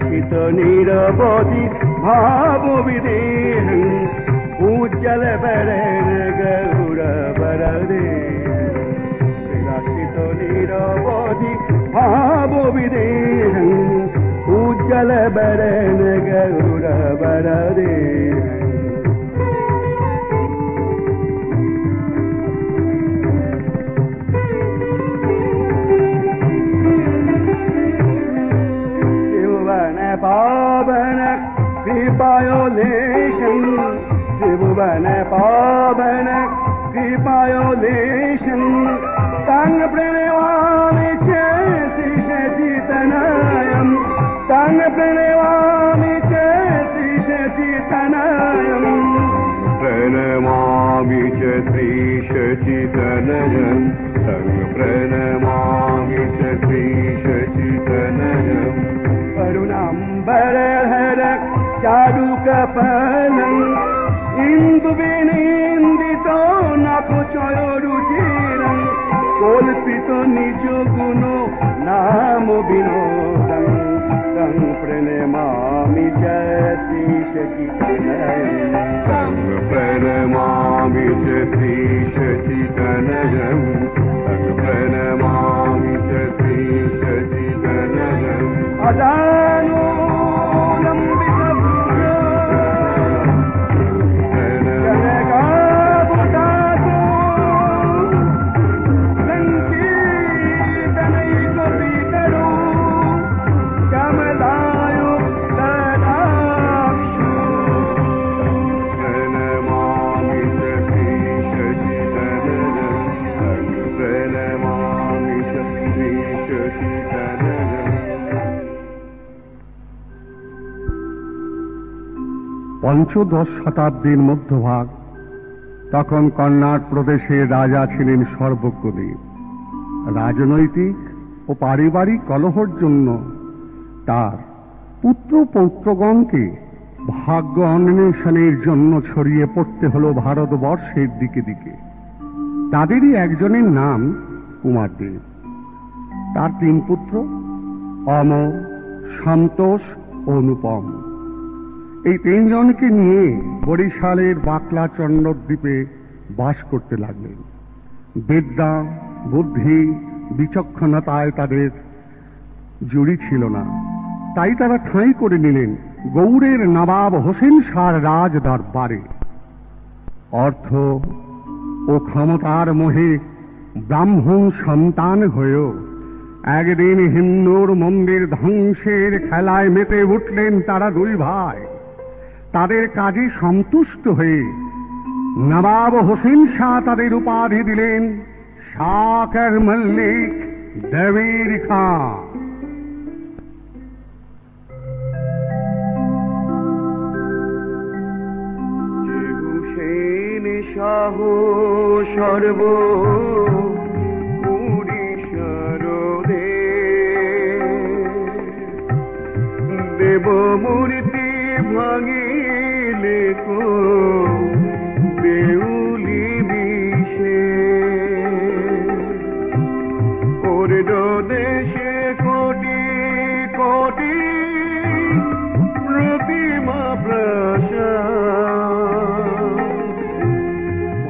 विलासित निरवधि भाव विदेहं उज्जल बरन गौरवरदे विलासित निरवधि भाव विदेहं उज्जल बरन गौरवरदे पावन कृपायोलेशं त्रिभुवन पावन कृपायोलेशं तं प्रणमामि च श्रीशचितनयं तं प्रणमामि च श्रीशचितनयं प्रणमामि च श्रीशचितनयं तं प्रणमामि च श्रीशचितनयं करुणाम्बरधर चारुकफलं इन्दुविनिन्दितो नखचयरुचिरं कल्पितो निज गुण नाम विनोदं तं प्रणमामि च श्रीशचितनयं तं प्रणमामि च श्रीशचितनयं तं प्रणमामि च श्रीशचितनयं পঞ্চদশ শতাব্দীর মধ্যভাগ। তখন কর্ণাট প্রদেশের রাজা ছিলেন সর্বজ্ঞদেব। রাজনৈতিক ও পারিবারিক কলহের জন্য তার পুত্র পৌত্রগণকে ভাগ্য অন্বেষণের জন্য ছড়িয়ে পড়তে হল ভারতবর্ষের দিকে দিকে। তাদেরই একজনের নাম কুমারদেব। তার তিন পুত্র অমর, সন্তোষ ও অনুপম। এই তিনজনকে নিয়ে বরিশালের বাকলা চন্দ্রদ্বীপে বাস করতে লাগলেন। বিদ্যা, বুদ্ধি, বিচক্ষণতায় তাদের জুড়ি ছিল না, তাই তারা ঠাঁই করে নিলেন গৌড়ের নবাব হোসেন শাহর রাজ দরবারে। অর্থ ও ক্ষমতার মোহে ব্রাহ্মণ সন্তান হয়েও একদিন হিন্দুর মন্দির ধ্বংসের খেলায় মেতে উঠলেন তারা দুই ভাই। তাদের কাজে সন্তুষ্ট হয়ে নবাব হোসেন শাহ তাদের উপাধি দিলেন শাকর মল্লিক দবির খাঁ। হুসেন শাহ সর্ব দেব মূর্তি ভাঙিলে কো দেউলি বিষে ওর দেশে কোটি কোটি প্রতিমা প্রসাদ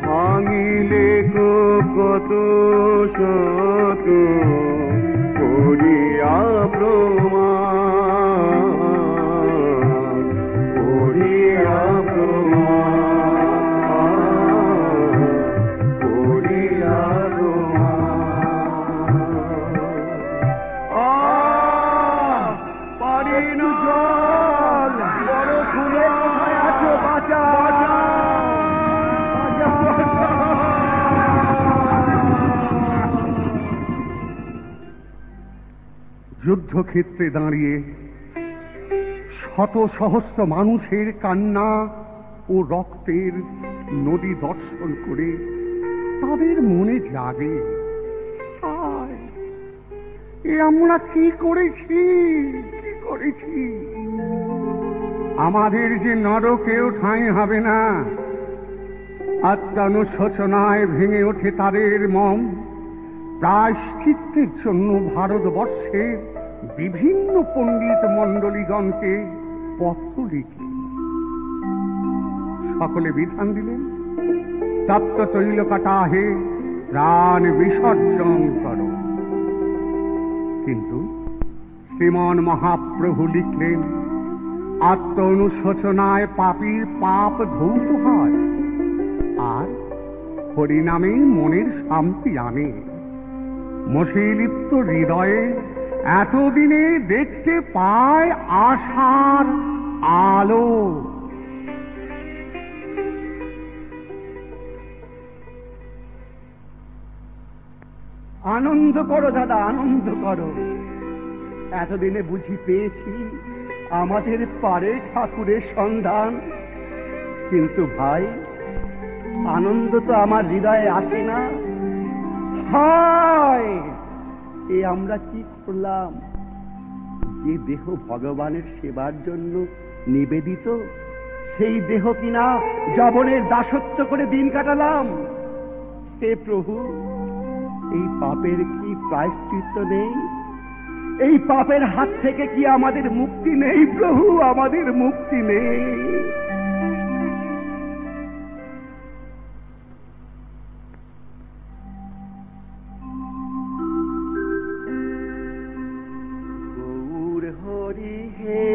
ভাঙিলে কো কত শত করিয়া প্রমাণ যুদ্ধক্ষেত্রে দাঁড়িয়ে শত সহস্র মানুষের কান্না ও রক্তের নদী দর্শন করে তাদের মনে জাগে, এ আমরা কি করেছি, আমাদের যে নরকেও ঠাঁই হবে না। আত্মানুশোচনায় ভেঙে ওঠে তাদের মন। প্রায়শ্চিত্তের জন্য ভারতবর্ষের বিভিন্ন পণ্ডিত মণ্ডলীগণকে পত্র লিখলেন। সকলে বিধান দিলেন, তপ্ত তৈল কাটাহে প্রাণ বিসর্জন করো। কিন্তু শ্রীমন মহাপ্রভু লিখলেন, আত্ম অনুশোচনায় পাপীর পাপ ধৌত হয় আর হরিনামে মনের শান্তি আনে। মশীলিপ্ত হৃদয়ে এতদিনে দেখতে পায় আশার আলো। আনন্দ করো দাদা, আনন্দ করো। এতদিনে বুঝি পেয়েছি আমাদের পারে ঠাকুরের সন্ধান। কিন্তু ভাই, আনন্দ তো আমার হৃদয়ে আসে না। হায়, এ আমরা কি করলাম? যে দেহ ভগবানের সেবার জন্য নিবেদিত, সেই দেহ কিনা যবনের দাসত্ব করে দিন কাটালাম। হে প্রভু, এই পাপের কি প্রায়শ্চিত্ত নেই? এই পাপের হাত থেকে কি আমাদের মুক্তি নেই? প্রভু, আমাদের মুক্তি নেই। গৌর হরি হে,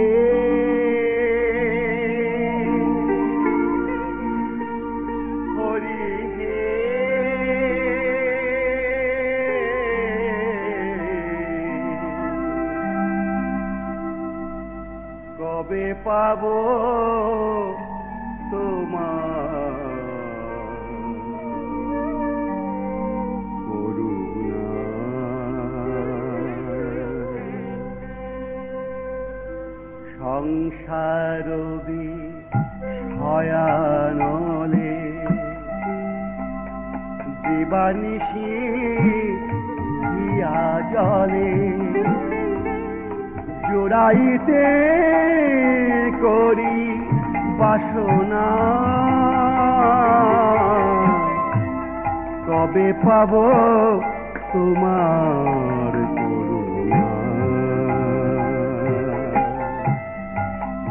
হরি হে, কবে পাবো তোমার করুণা? সংসার ভয়ানলে দিবানিশি দিয়া জলে জোড়াইতে করি বাসনা। কবে পাব তোমার করুণা?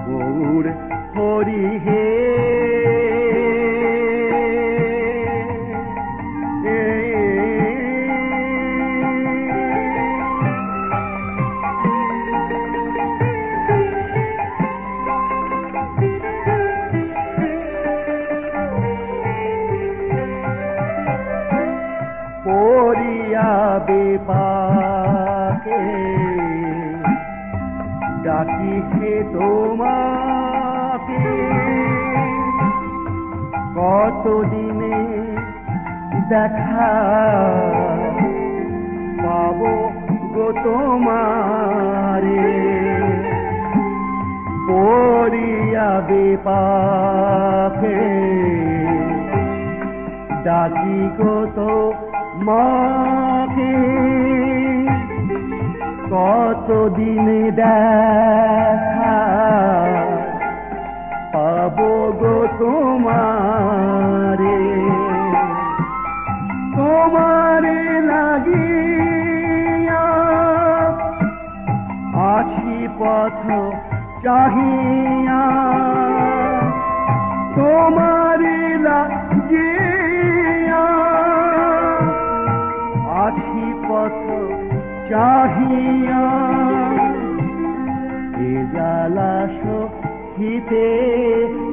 গৌর হরি হে, পাকে ডাকিছে তোমাকে, কতদিনে দেখা পাবো গো তোমারে? পড়িয়া বিপাকে ডাকি গো তো মাকে, কতদিনে দেখা পাবো গো তোমারে? তোমারে লাগিয়া আছি পথ চাহিয়া, তোমারে লাগিয়া আছি পথ চাহিয়া। এ জ্বালা সহিতে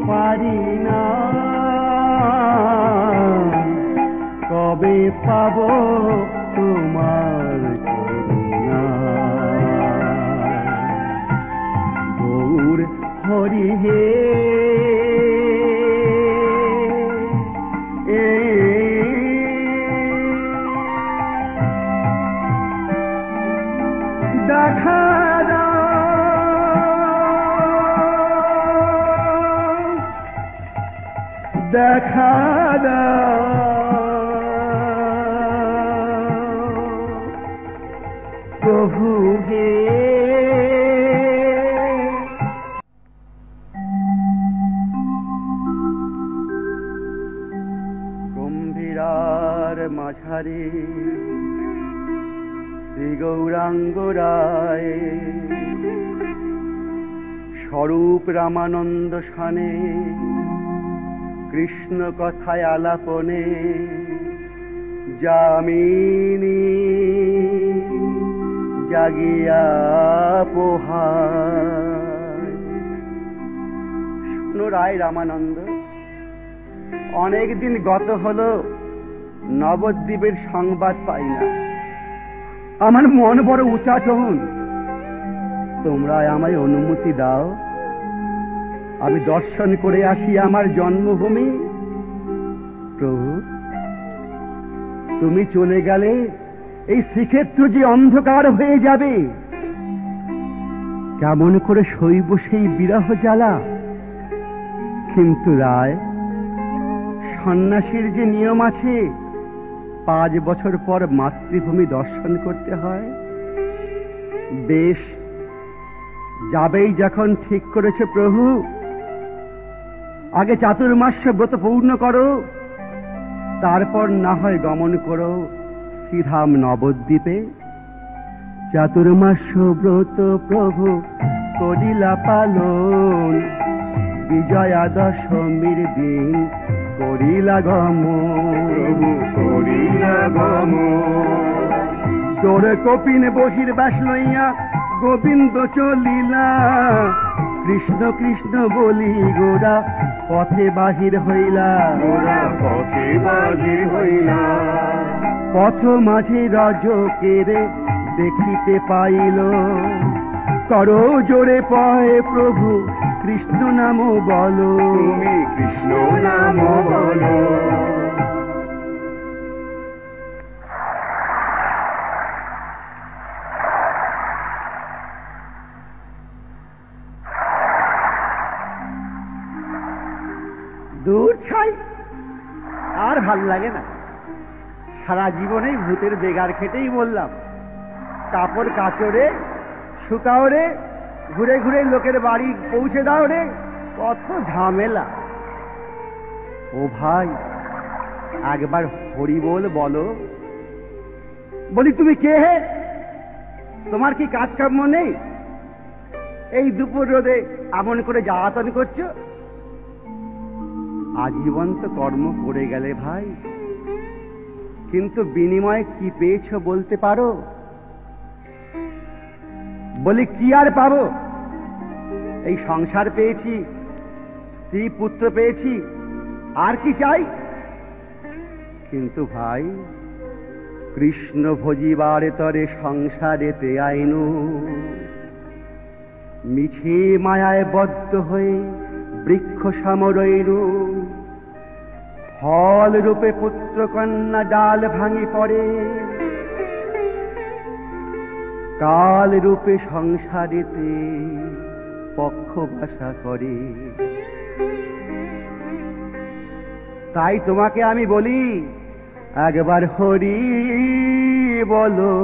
পারি না, কবে পাব তোমার করুণা? গৌর হরি হে, দেখা দেখা প্রভু হে। গম্ভীরার মাঝারে শ্রী গৌরাঙ্গ রায়, স্বরূপ রামানন্দ শানে, কৃষ্ণ কথায় আলাপনে, যামিনী জাগিয়া পোহায়। শুনো রায় রামানন্দ, অনেক দিন গত হলো, নবদ্বীপের সংবাদ পাই না। আমার মন বড় উচাটন, তোমরা আমায় অনুমতি দাও, আমি দর্শন করে আসি আমার জন্মভূমি। প্রভু, তুমি চলে গেলে এই শ্রীক্ষেত্র যে অন্ধকার হয়ে যাবে, কেমন করে সইব সেই বিরহ জ্বালা? কিন্তু রায়, সন্ন্যাসীর যে নিয়ম আছে, 5 বছর পর মাতৃভূমি দর্শন করতে হয়। বেশ, যাবেই যখন ঠিক করেছে প্রভু, আগে চাতুর্মাস্য ব্রত পূর্ণ করো, তারপর না হয় গমন করো শ্রীধাম নবদ্বীপে। চাতুর্মাস্য ব্রত প্রভু করিলা পালন, বিজয়া দশমীর দিন করিলা গমন, করিলা গমন। চোর কপিন বহির বাস লইয়া গোবিন্দ চলিলা, কৃষ্ণ কৃষ্ণ বলি গোরা পথে বাহির হইলা, গোরা পথে বাহির হইলা। পথ মাঝে রজকেরে দেখিতে পাইল, করো জোরে পয় প্রভু কৃষ্ণ নাম বলো, তুমি কৃষ্ণ নাম বলো। দূর ছাই, আর ভাল লাগে না। সারা জীবনেই ভূতের বেগার খেটেই বললাম, কাপড় কাচড়ে শুকাও রে, ঘুরে ঘুরে লোকের বাড়ি পৌঁছে দাও রে, কত ঝামেলা। ও ভাই, একবার হরি বলো। বলি, তুমি কে হে? তোমার কি কাজ কর্ম নেই? এই দুপুর রোদে এমন করে জ্বালাতন করছো? আজীবন তো কর্ম করে গেলে ভাই, কিন্তু বিনিময়ে কি পেয়েছো বলতে পারো? বলি, কি আর পাবো? এই সংসার পেয়েছি, স্ত্রী পুত্র পেয়েছি, আর কি চাই? কিন্তু ভাই, কৃষ্ণ ভজিবারে তরে সংসারেতে আইনু, মিছে মায়ায় বদ্ধ হয়ে বৃক্ষ সমরইরু, ফল রূপে পুত্র কন্যা ডাল ভাঙি পড়ে, কাল রূপে সংসারেতে পক্ষ ভাষা করে। তাই তোমাকে আমি বলি, একবার হরি বলো,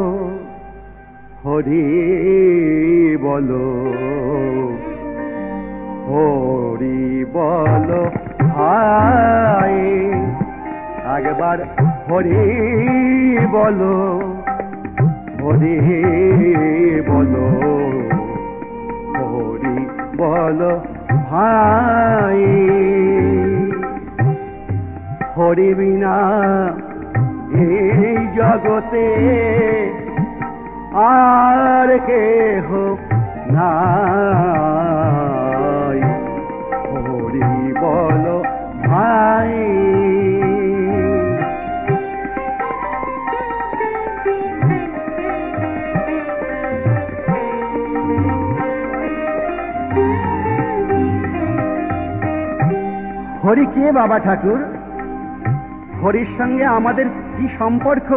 হরি বলো, হরি বলো ভাই, একবার হরি বলো, হরি বলো, হরি বলো ভাই। হরি বিনা এই জগতে আর কেহ নাই, হরি বলো ভাই। হরি কে বাবা ঠাকুর? হরির সঙ্গে আমাদের কি সম্পর্ক?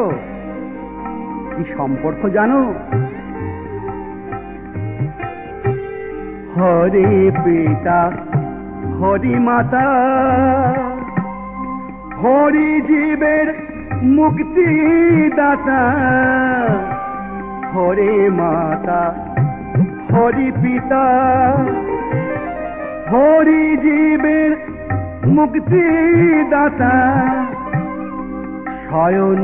কি সম্পর্ক জানো? হরি পিতা, হরি মাতা, হরি জীবের মুক্তি দাতা। হরি মাতা, হরি পিতা, হরি জীবের মুক্তি দাতা। শয়ন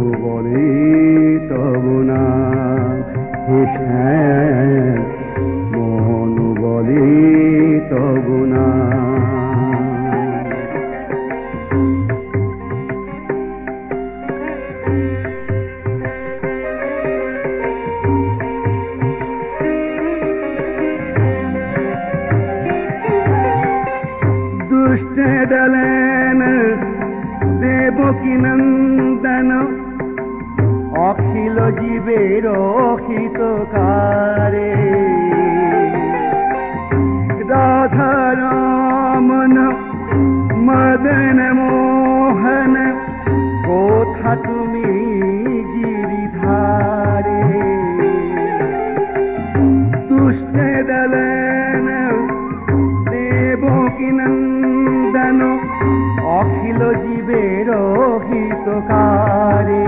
বলে তব না হে শ্যাম, মন বলে তব না। দুষ্ট দলেন দেবকী নন্দন অখিল জীবের হিতকারে, রাধারমন মদন মোহন কোথা তুমি গিরিধারে। দুষ্ট দলেন দেবকী নন্দন অখিল জীবের হিতকারে,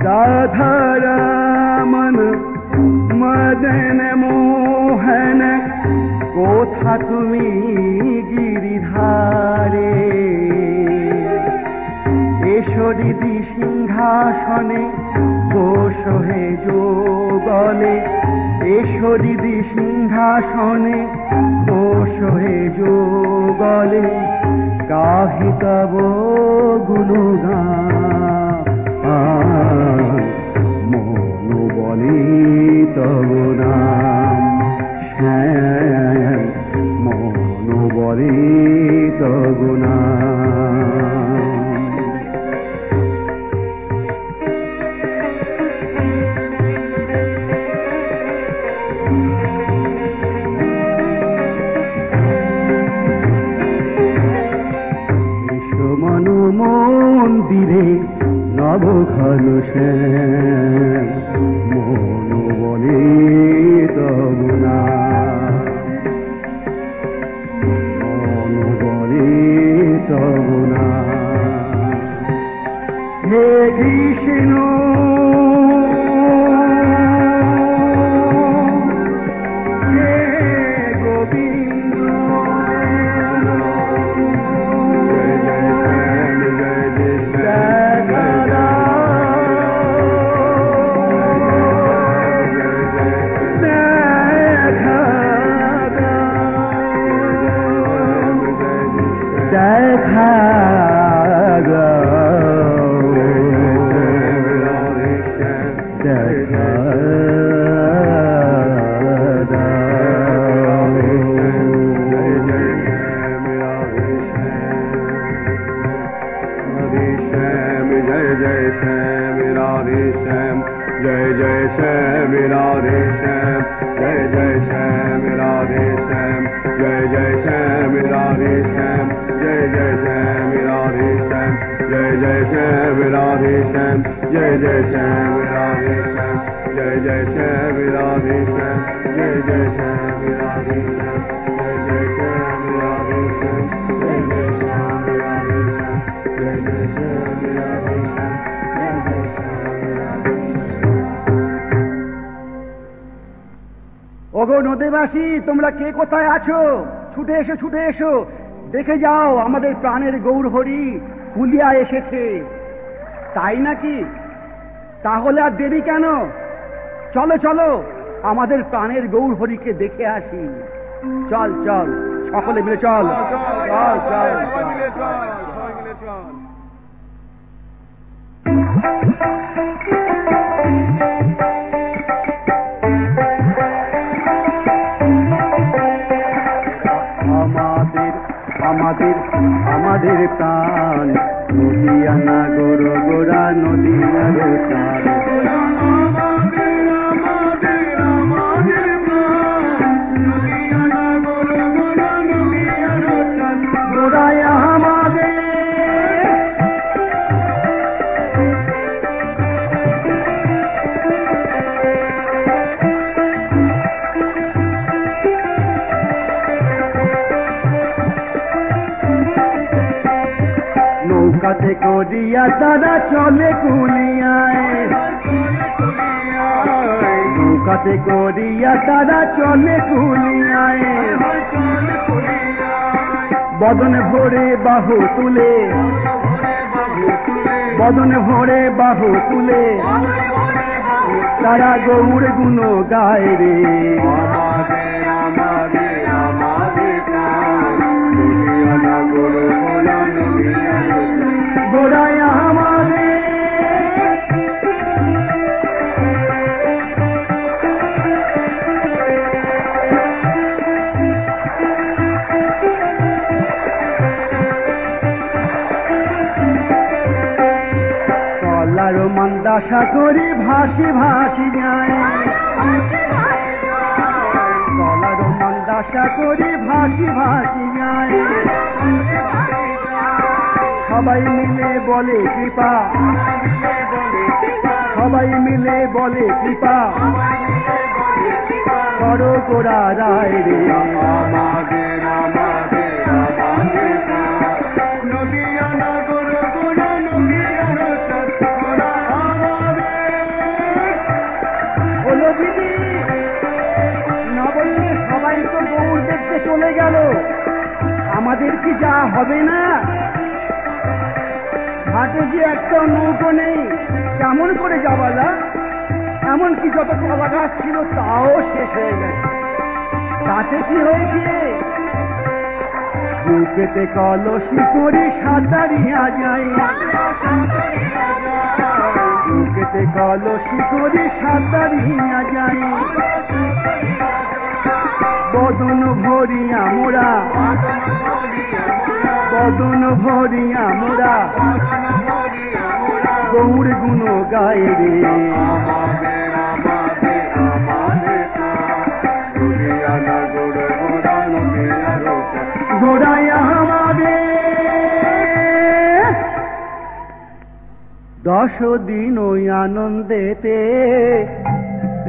রাধারমন মদন মোহন কোথা তুমি গিরিধারে। এসো দিদি সিংহাসনে বস হে যুগলে, এসো দিদি সিংহাসনে বস হে যুগলে, গাহি তব গুণগান মন বলে তব নাম শ্যাম, মন বলে তব নাম। মন্দিরে নবঘন শ্যাম, মন বলে তব না, মন বলে তব না। হে কৃষ্ণ হে গোবিন্দ, ওগো নদীবাসী, তোমরা কে কোথায় আছো? ছুটে এসো, ছুটে এসো, দেখে যাও আমাদের প্রাণের গৌর হরি হুলিয়া এসেছে। তাই নাকি? তাহলে আর দেরি কেন? চলো চলো, আমাদের প্রাণের গৌর হরিকে দেখে আসি। চল চল, সকলে মিলে চল, চল চল। আমাদের আমাদের প্রাণ নদিয়ানা গোর গোড়া নদিয়ার চার, গোড়ায় আমাদের নৌকাতে করিয়া তারা চলে কুলিয়ায়, নৌকাতে করিয়া তারা চলে কুলিয়ায়, বদন ভরে বাহু তুলে বদন ভরে বাহু তুলে তারা গৌর গুণ গায় রে। আমাদের আমাদের আমাদের প্রাণ নদিয়ানা গরু গোলা নদিয়ানা গোড়ায় আমাদের কলার মন্দাসা করি ভাসি ভাসি যায়, কলার মন্দাসা করি ভাসি ভাসি যায়। সবাই মিলে বলে কৃপা, সবাই মিলে বলে কৃপা করো গোড়া রায় রে। আমাদের আমাদের আমাদের প্রাণ নদিয়ানা গরু গোলা নদিয়ানা গোলা আমাদের। বলো দিদি, না বললে সবাই তো গৌর দেখতে চলে গেল, আমাদের কি যা হবে না? ঘাটে যে একটা নৌকো নেই, কেমন করে যাওয়া যায়? এমনকি যত কলা গাছ ছিল তাও শেষ হয়ে গেছে, তাতে কি হয়েছে? বুকেতে কলসি করি সাঁতারিয়া যাই, বুকেতে কলসি করি সাঁতারিয়া যাই। বদন ভরিয়া মোরা, বদন ভরিয়া মোরা গৌর গুণ গায় রে। আমাদের আমাদের আমাদের প্রাণ নদিয়ানা গরু গোলা নদিয়ানা গোড়ায় আমাদের 10 দিন ওই আনন্দেতে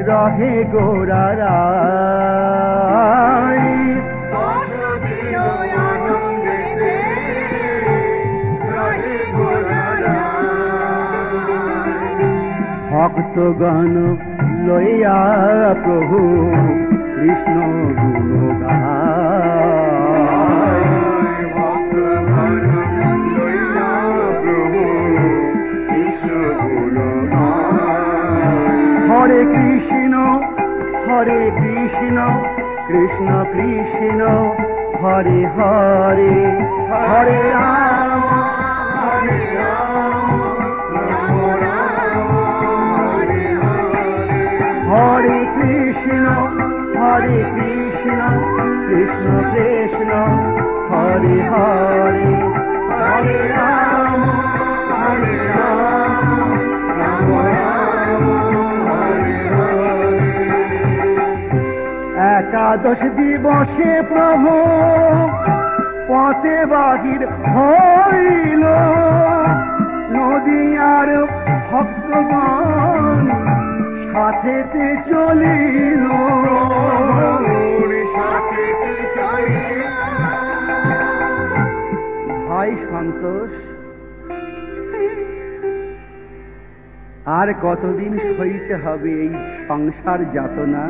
রহে গোড়া রায়। ভক্তগণ লইয়া প্রভু কৃষ্ণ গুণ গায়। হরে কৃষ্ণ হরে কৃষ্ণ কৃষ্ণ কৃষ্ণ হরে হরে, হরে রাম হরে রাম রাম রাম হরে হরে। হরে কৃষ্ণ কৃষ্ণ কৃষ্ণ হরে হরে, হরে রাম রাম রাম হরে হরে। একাদশ দিবসে প্রভু পথে বাহির হইল, নদিয়ার ভক্তগণ সাথেতে চলিল। ভাই সন্তোষ, আর কতদিন সইতে হবে এই সংসার যাতনা?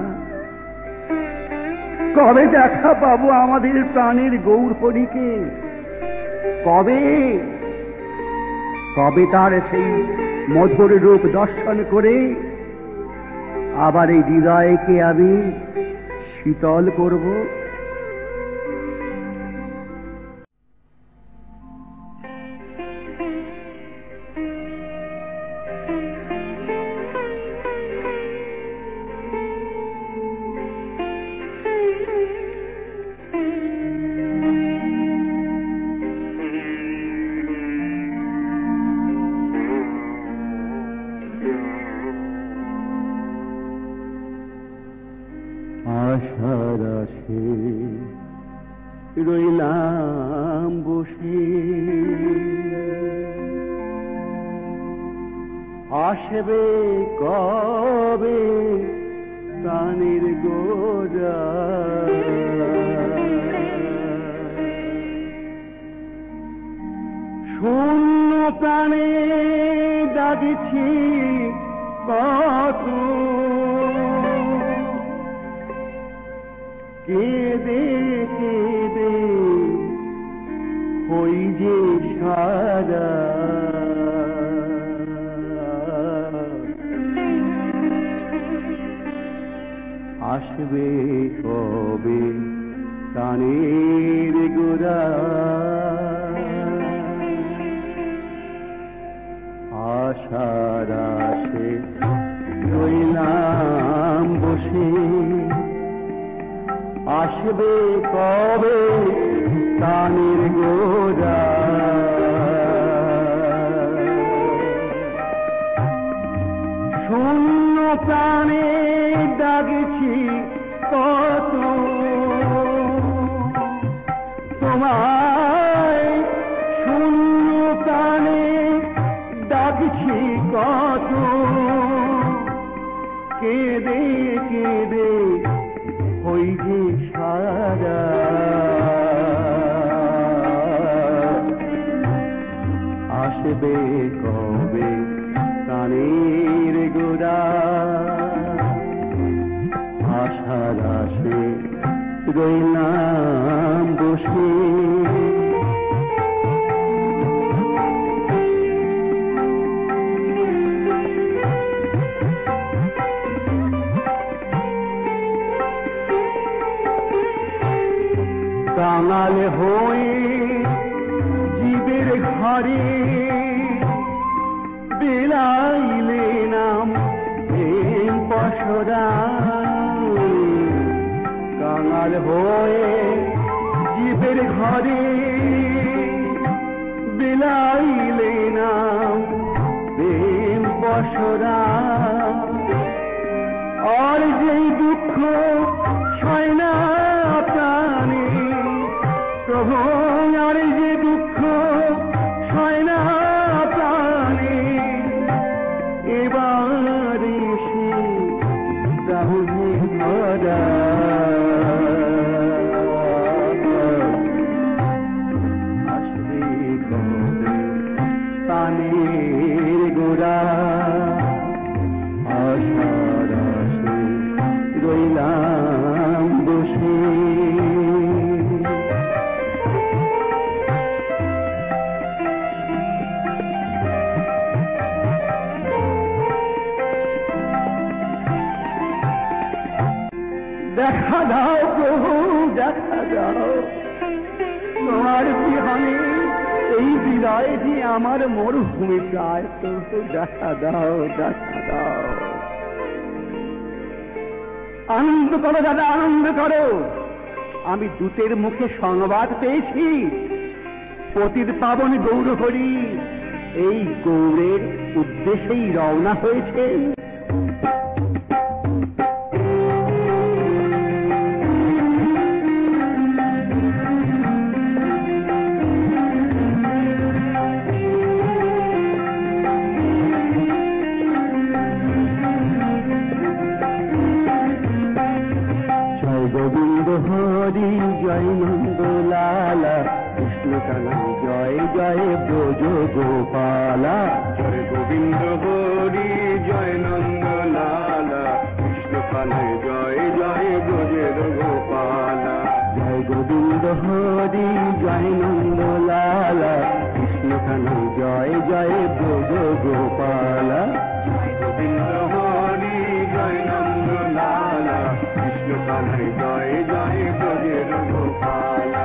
কবে দেখা পাবো আমাদের প্রাণের গৌর হরিকে? কবে কবে তার সেই মধুর রূপ দর্শন করে আবার এই হৃদয়কে আমি শীতল করব? আশার আশে রইলাম বসে, আসবে কবে প্রাণের গোরা? শূন্য প্রাণে ডাকিছি কত, কেঁদে কেঁদে হই যে সারা। আসবে কবে প্রাণের গোরা আশার আশে রইলাম বসে আসবে কবে প্রাণের গোরা শূন্য প্রাণে ডাকছি কত তোমায় শূন্য প্রাণে ডাকছি কত কেঁদে কেঁদে হই যে সারা আসবে কবে প্রাণের গোরা আশার আশে রইলাম বসে কাঙাল হয়ে জীবের ঘরে বিলাইলে নাম এই পশরা কাঙাল হয়ে জীবের ঘরে বিলাইলে নাম প্রেম পশরা আর যেই দুঃখ ছয় না প্রাণে প্রভু আর যে দুঃখ ছয় না প্রাণে এবার এসে রাহুলে ধরা আসবে কবে প্রাণের গোরা আশার আশে রইলাম বসে দেখা দাও প্রভু দেখা দাও তোমার বিহানে এই বিদায় যে আমার মরুভূমি প্রায় প্রভু দেখা দাও দেখা দাও আনন্দ করো দাদা আনন্দ করো আমি দূতের মুখে সংবাদ পেয়েছি পতির পাবন গৌরহরি এই গৌরের উদ্দেশ্যেই রওনা হয়েছে গোবিন্দ হরি জয় নন্দ লালা কৃষ্ণ কানাই জয় জয় ব্রজ গোপালা জয় গোবিন্দ হরি জয় নন্দ লালা কৃষ্ণ কানাই জয় জয় ব্রজের গোপালা জয় গোবিন্দ হরি জয় নন্দ লালা কৃষ্ণ কানাই জয় জয় ব্রজ গোপালা জয় গোবিন্দ হরি জয় নন্দ লালা কৃষ্ণ কানাই জয় জয় ব্রজের গোপালা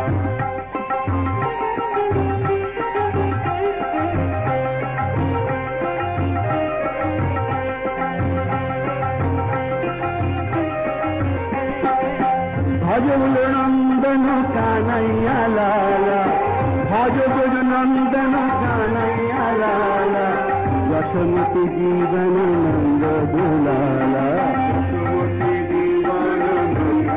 ভজ নন্দন কানাইয়া লালা ভজ নন্দন কানাইয়া লালা যশোমতি জীবন নন্দ দুলালা যশোমতি জীবন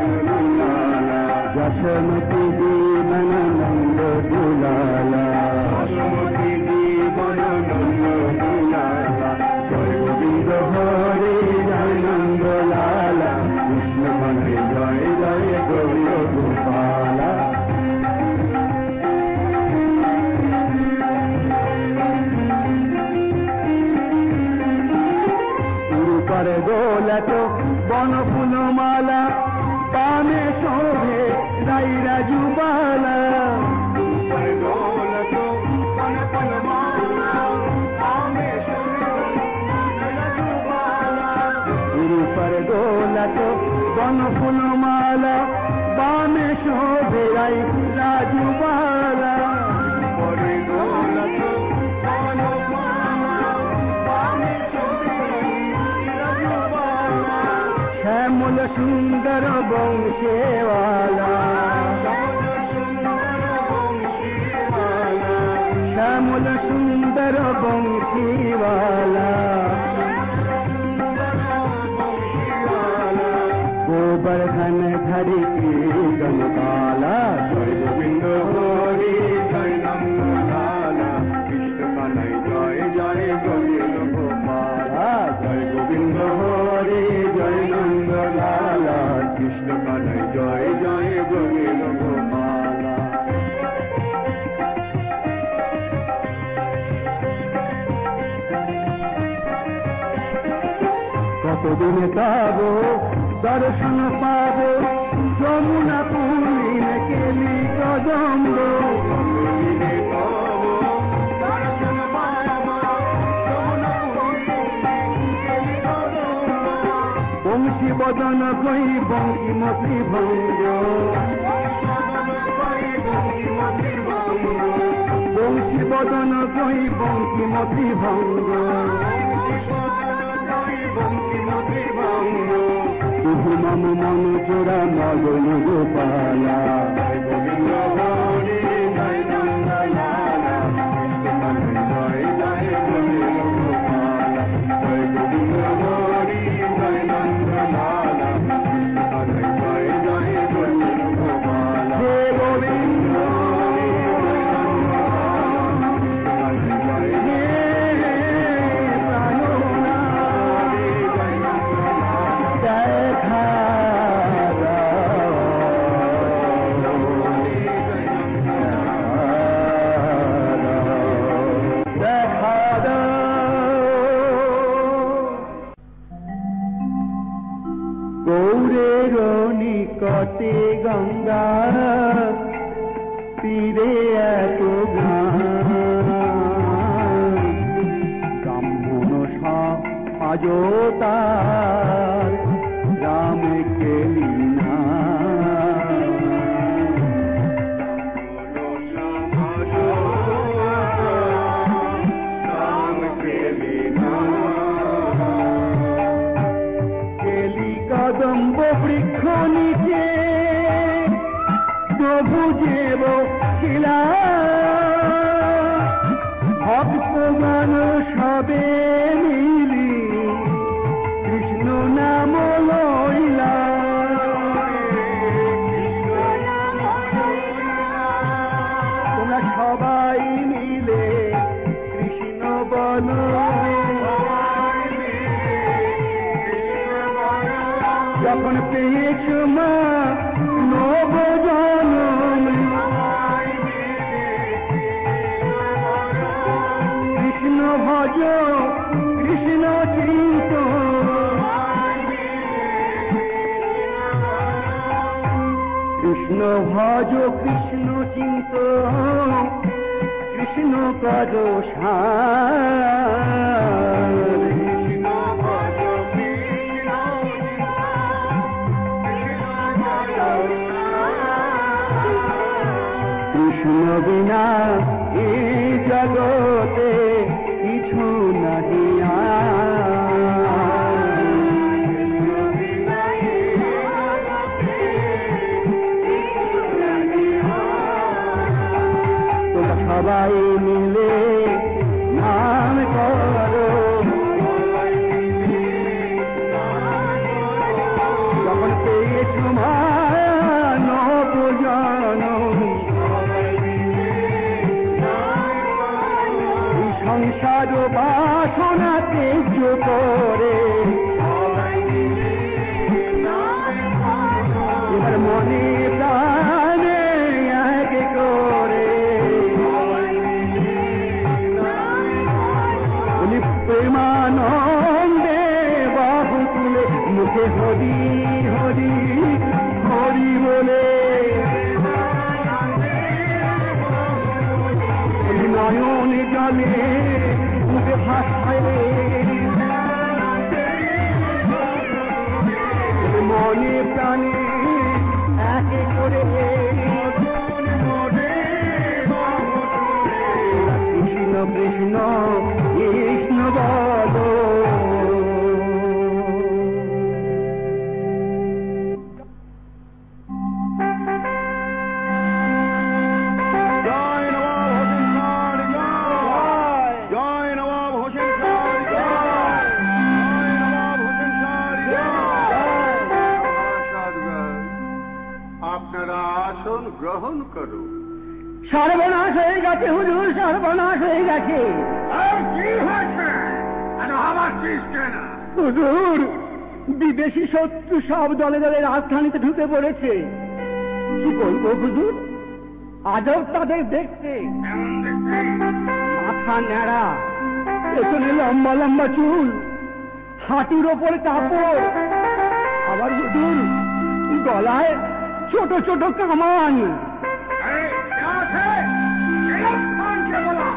নন্দলালা যশোমতি জীবন নন্দ দুলালা যশোমতি জীবন নন্দলালা জয় গোবিন্দ হরে জয় নন্দ লালা কৃষ্ণ মনে জয় জয় গৌর গোপালা উরুপর গোলাত বনফুল মালা পানে শোভে রাইরা জুবালা উরুপর গোলাত বন নাই রাজুবালা পরে দৌলত বলো মালা পানি ছবি রাজুবালা শ্যামল সুন্দর বংশেওয়ালা শ্যামল সুন্দর বংশীওয়ালা গোবর্ধন ধরি কীর্তন কালা জয় গোবিন্দ হরি জয় নন্দ লালা কৃষ্ণ কানাই জয় জয় গোবিন্দ গোপালা জয় গোবিন্দ হরি জয় নন্দ লালা কৃষ্ণ কানাই জয় জয় গোবিন্দ গোপালা কতদিনে পাব দর্শন পাব যমুনা পূর্ণিম কেলি কদম্ব কতদিনে পাব দর্শন পাব যমুনা পূর্ণিম কদম্ব বংশী বদন কই বঙ্কিমতি ভঙ্গ বংশী বদন কই বঙ্কিমতি ভঙ্গ তুহু মম মন চোরা মগন গোপালা গোবিন্দ হরি জয় নন্দ লালা জয় জয় গোবিন্দ গোপালা জয় গোবিন্দ হরি জয় নন্দ লালা জয় জয় গোবিন্দ গোপালা হে গোবিন্দ গৌরের নিকটে গঙ্গা তীরে এত ব্রাহ্মণ সমাজ তার রাম কেলি না কদম্ব বৃক্ষ নিচে প্রভু যেব শিলা ভক্তগণ সবে মিলি কৃষ্ণ নাম লইলা তোমরা সবাই মিলে কৃষ্ণ বল যখন পেয়েছ মা নবজনম কৃষ্ণ ভজ কৃষ্ণ চিন্ত কৃষ্ণ ভজ কৃষ্ণ চিন্ত কৃষ্ণ পদ সার কৃষ্ণ বিনা এই জগতে কিছু নাহি তোমরা সবাই মিলে নাম করো যখন পেয়েছ মা নবজনম সংসার বাসনা তেজ করে এবার মনে প্রাণে এক করে প্রেমানন্দে বাহু তুলে মুখে হরি হরি হরি বলে নয়ন জলে মুখে ভাসায় মনে প্রাণে একে করে গ্রহণ করো। সর্বনাশ হয়ে গেছে হুজুর, সর্বনাশ হয়ে গেছে। আর কি হয়েছে? ভাবাচ্ছিস কেন? হুজুর, বিদেশি শত্রু সব দলে দলে রাজধানীতে ঢুকে পড়েছে। কি বলবো হুজুর, আজব তাদের দেখতে। কেমন দেখতে? মাথা ন্যাড়া, পেছনে লম্বা লম্বা চুল, হাঁটুর ওপর কাপড়, আবার হুজুর গলায় ছোট ছোট কামান। এই, কে আছে? এরকম খানকে বলা।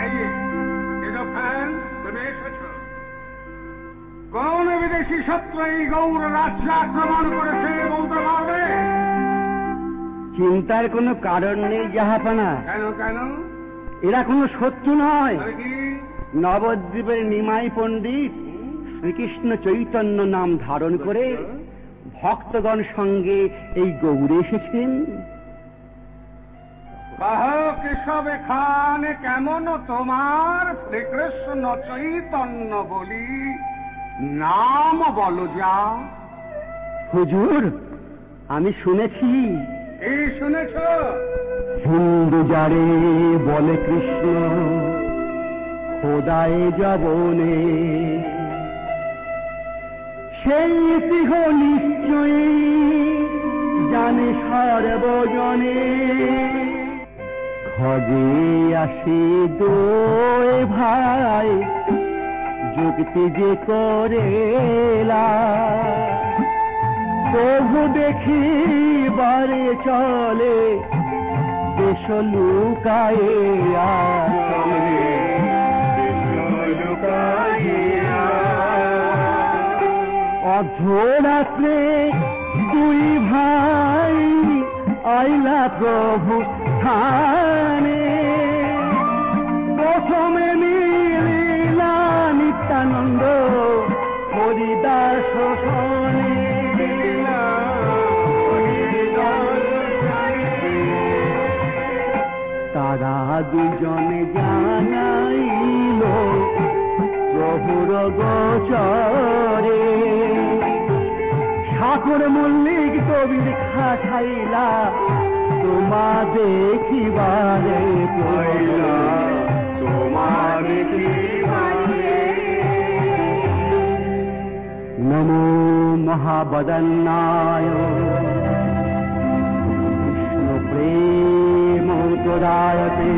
এই যে, এরকম তুমি এসেছো। কোন বিদেশি শত্রু এই গৌর রাজ্যে আক্রমণ করেছে বলতে পারবে? চিন্তার কোনো কারণ নেই জাহাপানা। কেন কেন? এরা কোনো শত্রু নয়। তবে কি? নবদ্বীপের নিমাই পণ্ডিত শ্রীকৃষ্ণ চৈতন্য নাম ধারণ করে ভক্তগণ সঙ্গে এই গৌড়ে এসেছেন। কেশব এখানে কেমন তোমার শ্রীকৃষ্ণ চৈতন্য বলি নাম বলো যা। হুজুর, আমি শুনেছি। এই শুনেছ? হিন্দু যারে বলে কৃষ্ণ, খোদায় যবনে, সেই সিংহ নিশ্চয়ই জানে সর্বজনে। খজে আসি দোয় ভাই, যুক্তি যে করেলা, তবু দেখি বারে চলে দেশ লুকায়ে আসলে। অর্ধরাত্রে দুই ভাই আইলা প্রভু স্থানে, প্রথমে মিলিলা নিত্যানন্দ হরিদাস শোষণে। তারা দুজনে জানাইল প্রভুর গোচরে, ঠাকুর মল্লিক কবির খাইলা তোমা দেখিবারে পয়লা, তোমা দেখিবারে। নমো মহাবদন্নায় কৃষ্ণ প্রেম তোদায়তে,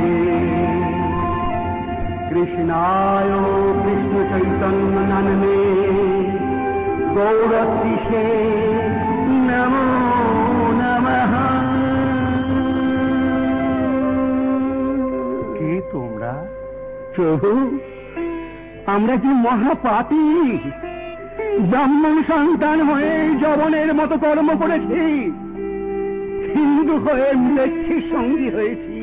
কৃষ্ণায় কৃষ্ণ চৈতন্য নামে গৌরীশে নমো নমঃ। কে তোমরা? প্রভু, আমরা কি মহাপাপী? ব্রাহ্মণ সন্তান হয়ে যবনের মতো কর্ম করেছি, হিন্দু হয়ে মৃত্যুর সঙ্গী হয়েছি।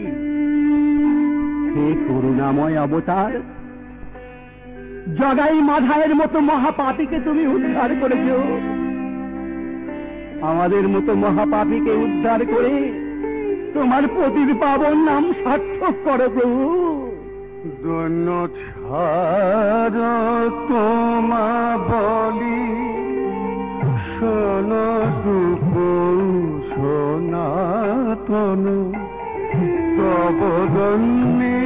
হে করুণাময় অবতার, জগাই মাধায়ের মতো মহাপাপীকে তুমি উদ্ধার করেছ। আমাদের মতো মহাপাপীকে উদ্ধার করে তোমার পতির পাবন নাম সার্থক করো প্রভু। দন্য ছাড় তোমা বলি, শোন রূপ সনাতন, তব গণ্যে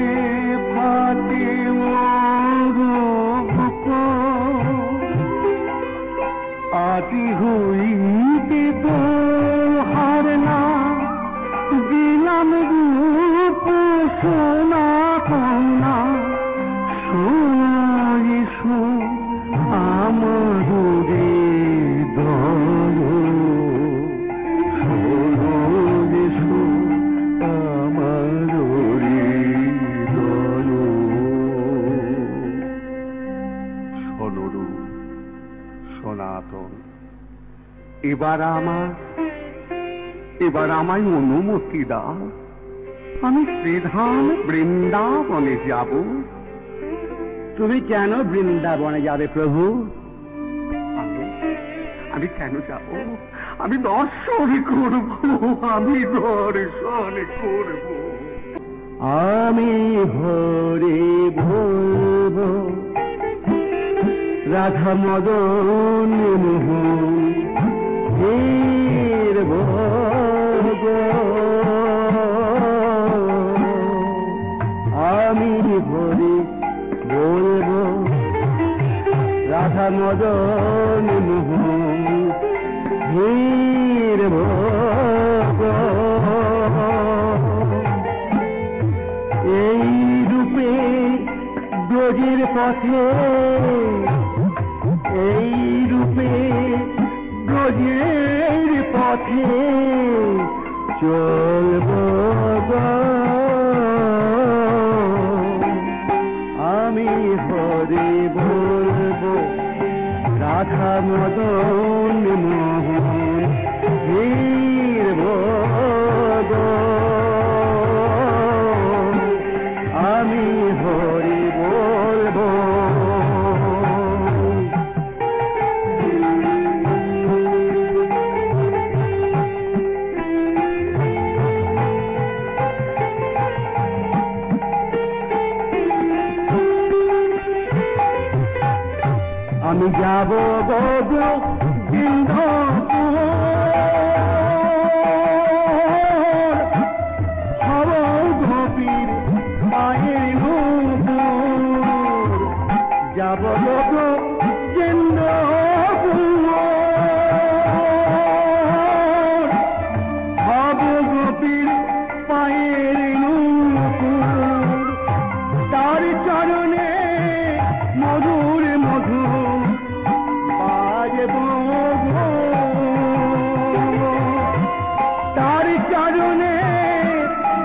পাতি আদি হইতে তো হার না দিলাম রূপ সনাতন। শোনাইছো আমার হৃদয়, শোনাইছো আমার হৃদয়। সনরূপ সনাতন, এবার আমায় অনুমতি দাও, আমি শ্রীধাম বৃন্দাবনে যাব। তুমি কেন বৃন্দাবনে যাবে প্রভু? আমি কেন যাব? আমি দর্শন করব, আমি দর্শন করব। আমি হরে বলব রাধা মদন মোহন, গো, আমি ভরে বলবো রাধা মদন মোহন ধীর ভোগ। এই রূপে ব্রজের পথে, এই রূপে ব্রজের পথে চলব গো, আমি হরে বলবো রাধা মদন মোহন ধীর ভোগ। আমি হরি বলবো। আমি যাব গো বৃন্দাবন, হব গোপীর মায়ের নূপুর, যাব গো বৃন্দাবন, হব গোপীর পায়ের নূপুর, তার চরণে মধুর মধুর বাজব গো, তার চরণে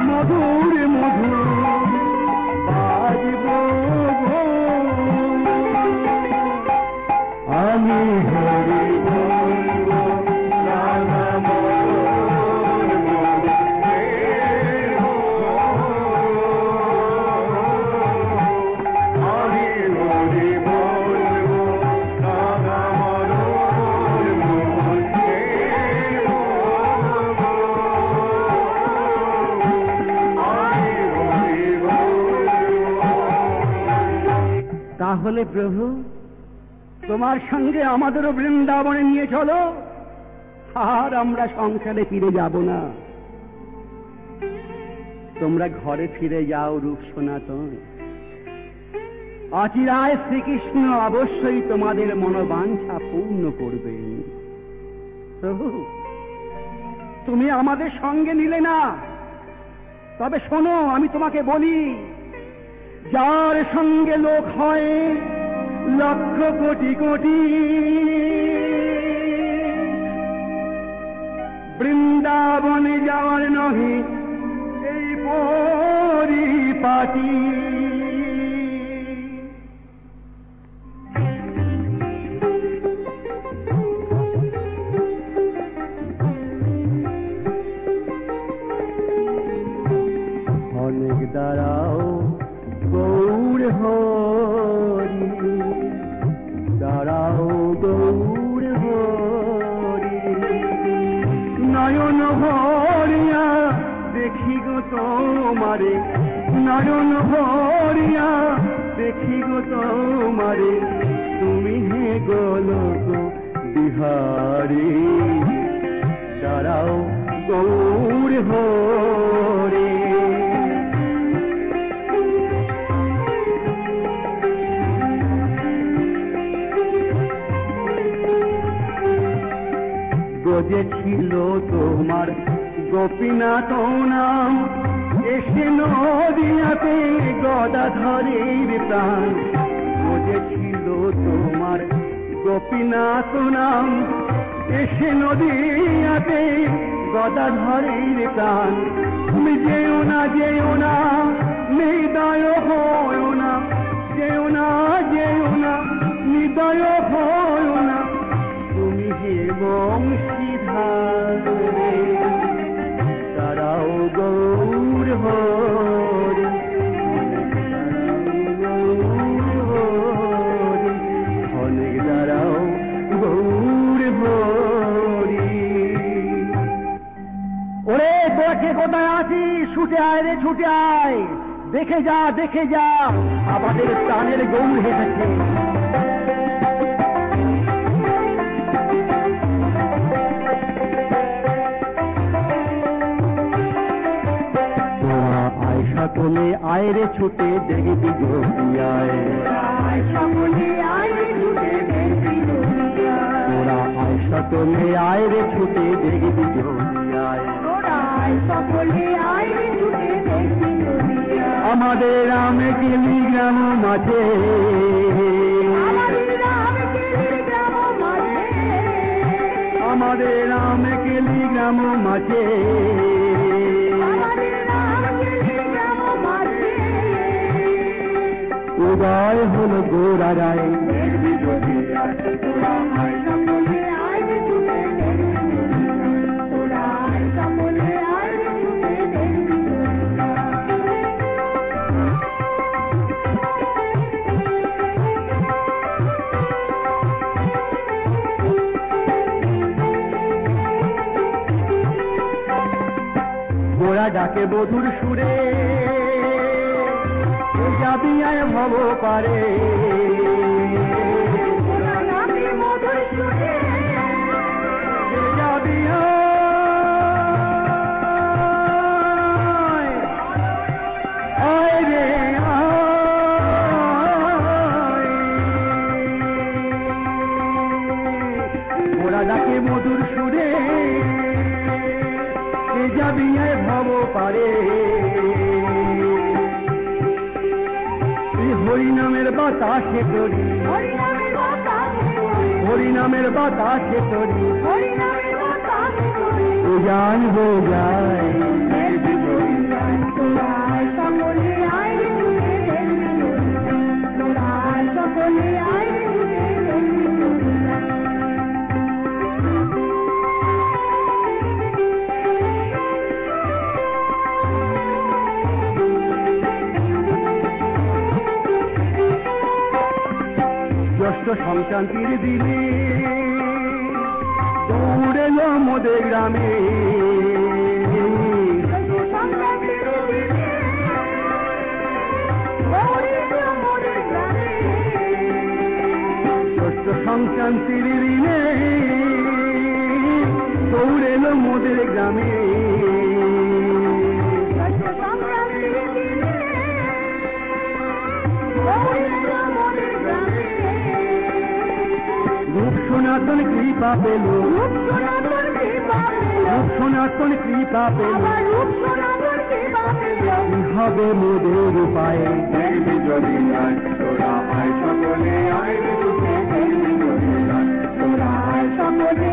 মধুর মধুর বাজব গো, আমি হরি বলবো রাধা মদন মোহন ধীর ভোগ। আমি হরি বলবো রাধা মদন মোহন ধীর ভোগ। আমি হরি বলবো। তাহলে প্রভু তোমার সঙ্গে আমাদেরও বৃন্দাবনে নিয়ে চলো, আর আমরা সংসারে ফিরে যাব না। তোমরা ঘরে ফিরে যাও রূপ সনাতন, অচিরায় শ্রীকৃষ্ণ অবশ্যই তোমাদের মনোবাঞ্ছা পূর্ণ করবেন। প্রভু তুমি আমাদের সঙ্গে নিলে না, তবে শোনো আমি তোমাকে বলি, যার সঙ্গে লোক হয় লক্ষ কোটি কোটি, বৃন্দাবনে যাওয়ার নহে এই পরিপাটি। অনেক দাঁড়াও গৌর হরি, দাঁড়াও গৌর হরি, নয়ন ভরিয়া দেখি গো তোমারে, নয়ন ভরিয়া দেখি গো তোমারে, তুমি হে গোলক বিহারী, দাঁড়াও গৌর হরি। ব্রজে ছিল তোমার গোপীনাথ নাম, এসে নদিয়াতে গদাধরের প্রাণ। ব্রজে ছিল তোমার গোপীনাথ নাম, এসে নদিয়াতে গদাধরের প্রাণ। তুমি যেও না যেও না নিদয় হয় না, যেও না যেও না নিদয় হয় না, তুমি হে বংশীধারে, তারাও গৌর হরি, অনেক দাঁড়াও গৌর হরি। ওরে দেখে কোথায় আছিস, ছুটে আয় রে ছুটে আয়, দেখে যা দেখে যা আমাদের প্রাণের গৌর হেসেছে। সকলে আয়রে ছুটে দেখবি জড়িয়ায়, সকলে আয় ছুটে দেখবি জড়িয়ায়, তোরা আয় সকলে আয়রে ছুটে দেখবি জড়িয়ায়, তোরা সকলে আয় ছুটে দেখবি জড়িয়ায়। আমাদের রামে গেলি গ্রাম মাঝে, আমাদের রাম কেলির গ্রাম মাঝে, আমাদের রামে গেলি গ্রাম মাঝে, আমাদের রাম কেলির গ্রাম মাঝে, উদয় হলো গোরা রায়, দেখবি জড়িয়ায়, তোরা আয় সকলে আয় ছুটে দেখবি জড়িয়ায়, তোরা সকলে আয় ছুটে দেখবি গোরা ডাকে বধুর সুরে, যাবি আয় ভব পারে, তোরা নামে মধুর সুরে, যাবি আয়, আয় রে আয়। গোরা ডাকে মধুর সুরে, যাবি আয় ভব পারে, হরিনামের বাতাসে করি, হরিনামের বাতাসে করি, হরিনামের বাতাসে করি, হরিনামের বাতাসে করি, জানবো যায়, দেখবি জড়িয়ায়, তোরা সকলে আয় ছুটে দেখবি জড়িয়ায়, তোরা সকলে আয় ছুটে দেখবি জড়িয়ায়। জ্যৈষ্ঠ সংক্রান্তির দিনে দৌড়ে মোদের গ্রামে, সংক্রান্তির দিনে গৌরীর মোদের গ্রামে, জ্যৈষ্ঠ সংক্রান্তির দিনে দৌড়ে মোদের গ্রামে, সংক্রান্তির দিনে গৌরীর মোদের গ্রামে, রূপ সনাতন কৃপা পেল, রূপ সনাতন কৃপা পেল, রূপ সনাতন কৃপা পেল, আমার রূপ সনাতন কৃপা পেল, কি হবে মোদের উপায়ে, দেখবি জড়িয়ায়, তোরা আয় সকলে আয় ছুটে দেখবি জড়িয়ায়, তোরা আয় সকলে